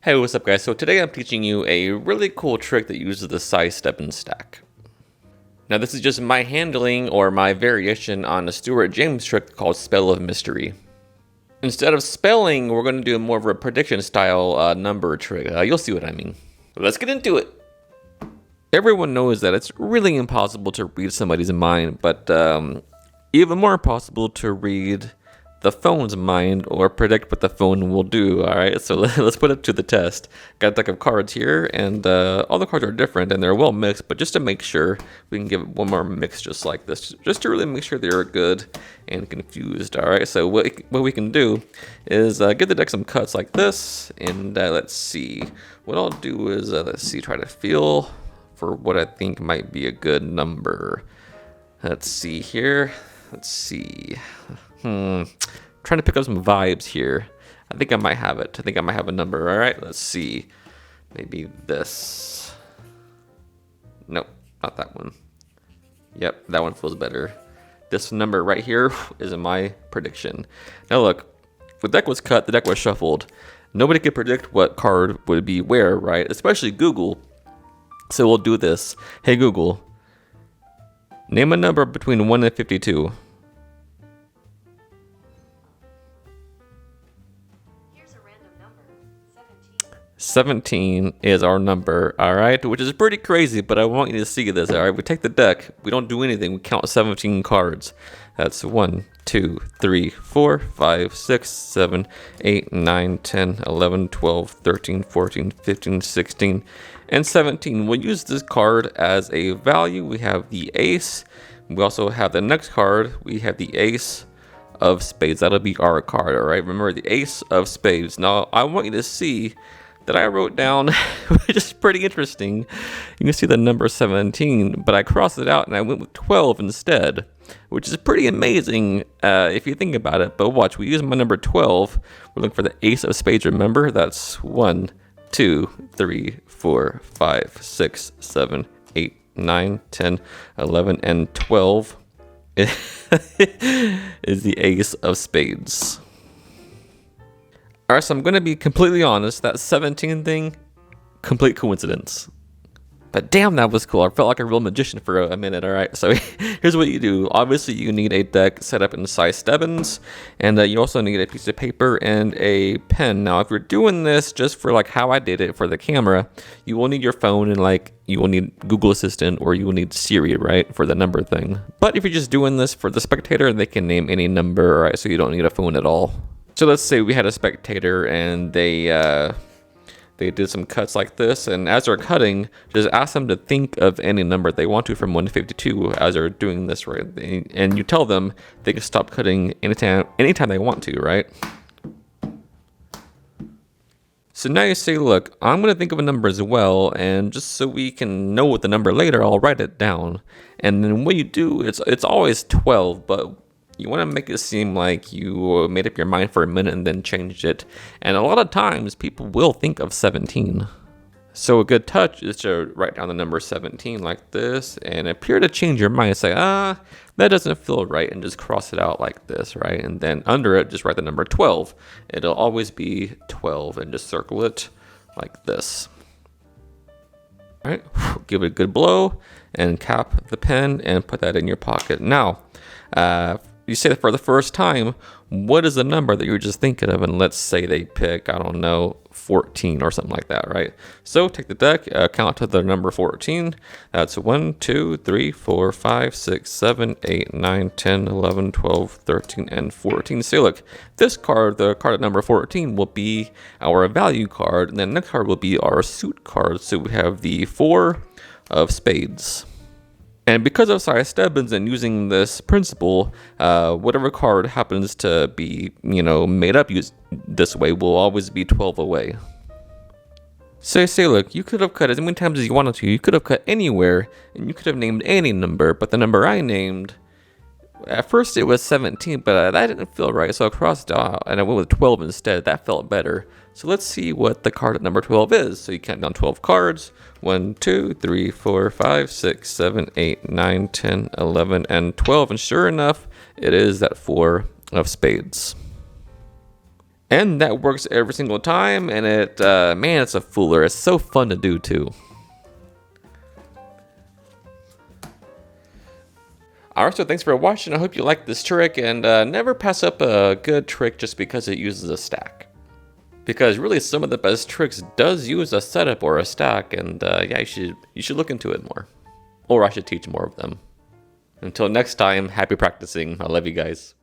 Hey, what's up guys? So today I'm teaching you a really cool trick that uses the Sidesteppin' stack. Now this is just my handling or my variation on a Stuart James trick called Spell of Mystery. Instead of spelling, we're going to do more of a prediction style number trick. You'll see what I mean. Let's get into it. Everyone knows that it's really impossible to read somebody's mind, but even more impossible to read the phone's mind or predict what the phone will do. All right, so let's put it to the test. Got a deck of cards here, and all the cards are different and they're well mixed, but just to make sure, we can give it one more mix just like this, just to really make sure they're good and confused. All right, so what we can do is give the deck some cuts like this, and let's see. What I'll do is try to feel for what I think might be a good number. Let's see here. Let's see. Trying to pick up some vibes here. I think I might have it. I think I might have a number. All right, let's see. Maybe this. Nope, not that one. Yep, that one feels better. This number right here is my prediction. Now look, the deck was cut, the deck was shuffled. Nobody could predict what card would be where, right? Especially Google. So we'll do this. Hey Google, name a number between 1 and 52. 17 is our number, all right, which is pretty crazy, but I want you to see this. All right, we take the deck, we don't do anything, we count 17 cards. That's 1, 2, 3, 4, 5, 6, 7, 8, 9, 10, 11, 12, 13, 14, 15, 16, and 17. We'll use this card as a value. We have the ace. We also have the next card. We have the ace of spades. That'll be our card, all right? Remember, the ace of spades. Now, I want you to see that I wrote down, which is pretty interesting. You can see the number 17, but I crossed it out and I went with 12 instead, which is pretty amazing if you think about it. But watch, we use my number 12. We're looking for the ace of spades, remember? That's 1, 2, 3, 4, 5, 6, 7, 8, 9, 10, 11, and 12 is the ace of spades. All right, so I'm going to be completely honest. That 17 thing, complete coincidence. But damn, that was cool. I felt like a real magician for a minute. All right, so here's what you do. Obviously, you need a deck set up in Sidesteppin', and you also need a piece of paper and a pen. Now, if you're doing this just for like how I did it for the camera, you will need your phone and like you will need Google Assistant or you will need Siri, right, for the number thing. But if you're just doing this for the spectator, they can name any number, all right, so you don't need a phone at all. So let's say we had a spectator and they did some cuts like this, and as they're cutting, just ask them to think of any number they want to from 1 to 52 as they're doing this, right? And you tell them they can stop cutting anytime they want to, right? So now you say, look, I'm going to think of a number as well, and just so we can know what the number later, I'll write it down. And then what you do, it's always 12, but you want to make it seem like you made up your mind for a minute and then changed it. And a lot of times people will think of 17. So a good touch is to write down the number 17 like this and appear to change your mind. Say, that doesn't feel right, and just cross it out like this, right? And then under it, just write the number 12. It'll always be 12 and just circle it like this. All right, give it a good blow and cap the pen and put that in your pocket. Now, you say that for the first time, what is the number that you're just thinking of? And let's say they pick, I don't know, 14 or something like that, right? So take the deck, count to the number 14. That's 1, 2, 3, 4, 5, 6, 7, 8, 9, 10, 11, 12, 13, and 14. So look, this card, the card at number 14, will be our value card. And then the next card will be our suit card. So we have the 4 of spades. And because of Sidesteppin' and using this principle, whatever card happens to be, made up this way will always be 12 away. So say, look, you could have cut as many times as you wanted to. You could have cut anywhere, and you could have named any number. But the number I named, at first it was 17, but that didn't feel right. So I crossed it out, and I went with 12 instead. That felt better. So let's see what the card at number 12 is. So you count down 12 cards. 1, 2, 3, 4, 5, 6, 7, 8, 9, 10, 11, and 12. And sure enough, it is that 4 of spades. And that works every single time, and man, it's a fooler. It's so fun to do too. Alright, so thanks for watching. I hope you liked this trick, and never pass up a good trick just because it uses a stack. Because really, some of the best tricks does use a setup or a stack, and yeah, you should look into it more. Or I should teach more of them. Until next time, happy practicing. I love you guys.